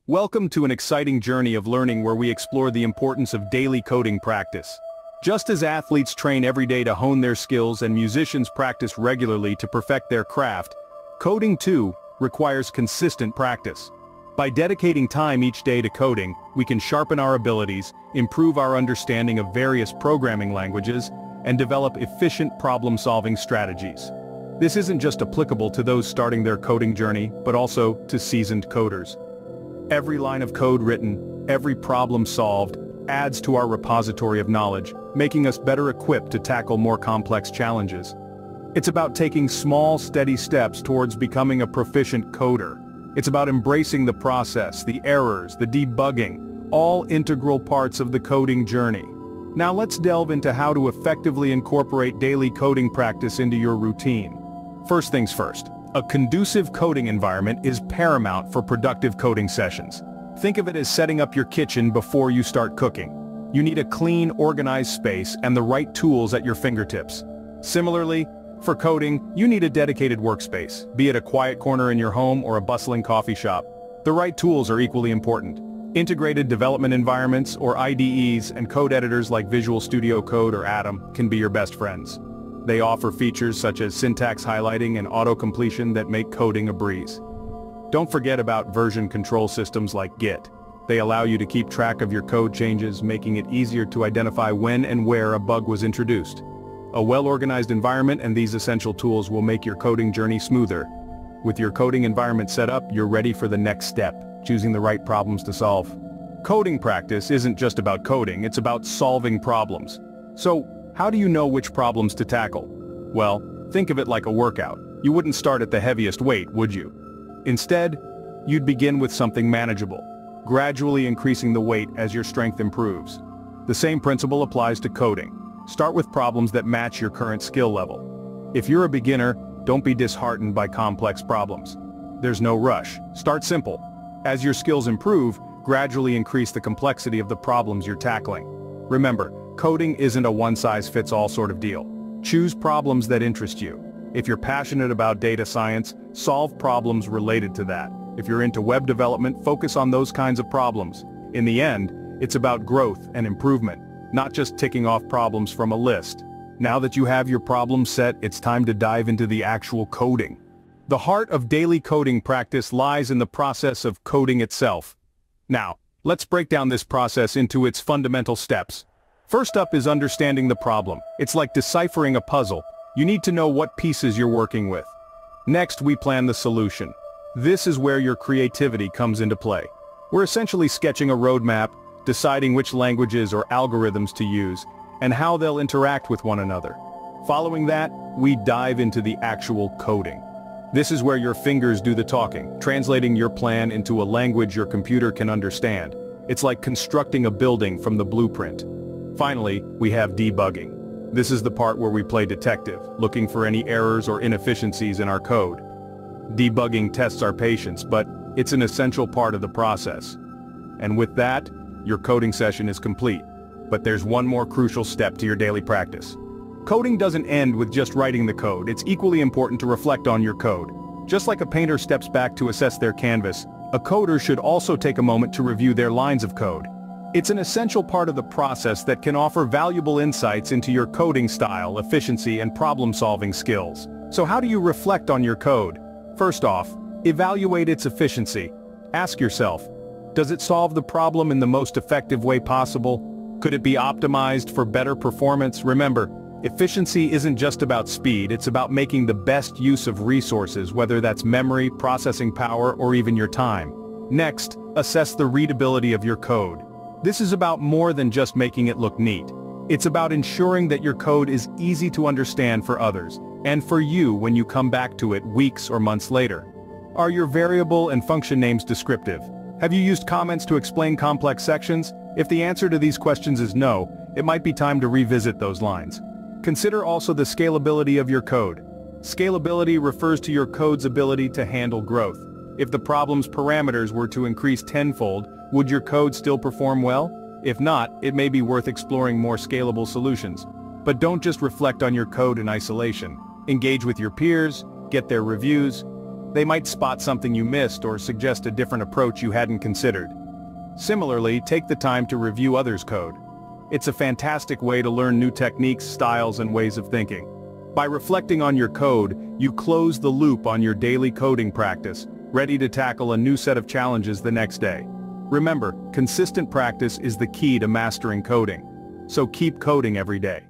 Welcome to an exciting journey of learning where we explore the importance of daily coding practice. Just as athletes train every day to hone their skills and musicians practice regularly to perfect their craft, coding too requires consistent practice. By dedicating time each day to coding, we can sharpen our abilities, improve our understanding of various programming languages, and develop efficient problem-solving strategies. This isn't just applicable to those starting their coding journey, but also to seasoned coders. Every line of code written, every problem solved, adds to our repository of knowledge, making us better equipped to tackle more complex challenges. It's about taking small, steady steps towards becoming a proficient coder. It's about embracing the process, the errors, the debugging, all integral parts of the coding journey. Now let's delve into how to effectively incorporate daily coding practice into your routine. First things first, a conducive coding environment is paramount for productive coding sessions. Think of it as setting up your kitchen before you start cooking. You need a clean, organized space and the right tools at your fingertips. Similarly, for coding, you need a dedicated workspace, be it a quiet corner in your home or a bustling coffee shop. The right tools are equally important. Integrated development environments, or IDEs, and code editors like Visual Studio Code or Atom can be your best friends. They offer features such as syntax highlighting and auto-completion that make coding a breeze. Don't forget about version control systems like Git. They allow you to keep track of your code changes, making it easier to identify when and where a bug was introduced. A well-organized environment and these essential tools will make your coding journey smoother. With your coding environment set up, you're ready for the next step, choosing the right problems to solve. Coding practice isn't just about coding, it's about solving problems. So, how do you know which problems to tackle? Well, think of it like a workout. You wouldn't start at the heaviest weight, would you? Instead, you'd begin with something manageable, gradually increasing the weight as your strength improves. The same principle applies to coding. Start with problems that match your current skill level. If you're a beginner, don't be disheartened by complex problems. There's no rush. Start simple. As your skills improve, gradually increase the complexity of the problems you're tackling. Remember, coding isn't a one-size-fits-all sort of deal. Choose problems that interest you. If you're passionate about data science, solve problems related to that. If you're into web development, focus on those kinds of problems. In the end, it's about growth and improvement, not just ticking off problems from a list. Now that you have your problems set, it's time to dive into the actual coding. The heart of daily coding practice lies in the process of coding itself. Now, let's break down this process into its fundamental steps. First up is understanding the problem. It's like deciphering a puzzle. You need to know what pieces you're working with. Next, we plan the solution. This is where your creativity comes into play. We're essentially sketching a roadmap, deciding which languages or algorithms to use, and how they'll interact with one another. Following that, we dive into the actual coding. This is where your fingers do the talking, translating your plan into a language your computer can understand. It's like constructing a building from the blueprint. Finally, we have debugging. This is the part where we play detective, looking for any errors or inefficiencies in our code. Debugging tests our patience, but it's an essential part of the process. And with that, your coding session is complete. But there's one more crucial step to your daily practice. Coding doesn't end with just writing the code. It's equally important to reflect on your code. Just like a painter steps back to assess their canvas, a coder should also take a moment to review their lines of code. It's an essential part of the process that can offer valuable insights into your coding style, efficiency, and problem-solving skills. So how do you reflect on your code? First off, evaluate its efficiency. Ask yourself, does it solve the problem in the most effective way possible? Could it be optimized for better performance? Remember, efficiency isn't just about speed, it's about making the best use of resources, whether that's memory, processing power, or even your time. Next, assess the readability of your code. This is about more than just making it look neat. It's about ensuring that your code is easy to understand for others, and for you when you come back to it weeks or months later. Are your variable and function names descriptive? Have you used comments to explain complex sections? If the answer to these questions is no, it might be time to revisit those lines. Consider also the scalability of your code. Scalability refers to your code's ability to handle growth. If the problem's parameters were to increase tenfold, would your code still perform well? If not, it may be worth exploring more scalable solutions. But don't just reflect on your code in isolation. Engage with your peers, get their reviews, They might spot something you missed or suggest a different approach you hadn't considered. Similarly, take the time to review others' code. It's a fantastic way to learn new techniques, styles, and ways of thinking. By reflecting on your code, you close the loop on your daily coding practice, ready to tackle a new set of challenges the next day. Remember, consistent practice is the key to mastering coding. So keep coding every day.